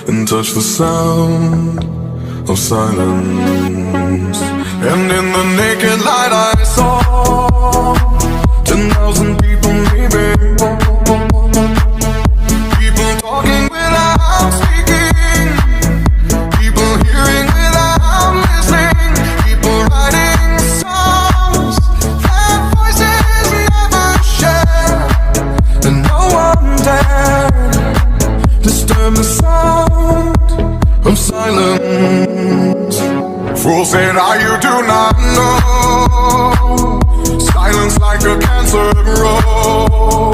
and touch the sound of silence. And in the naked light I saw 10,000 people maybe, people talking without speaking, people hearing without listening, people writing songs that voices never share, and no one dared disturb the sound of silence. Fools say now you do not know, silence like a cancer grows.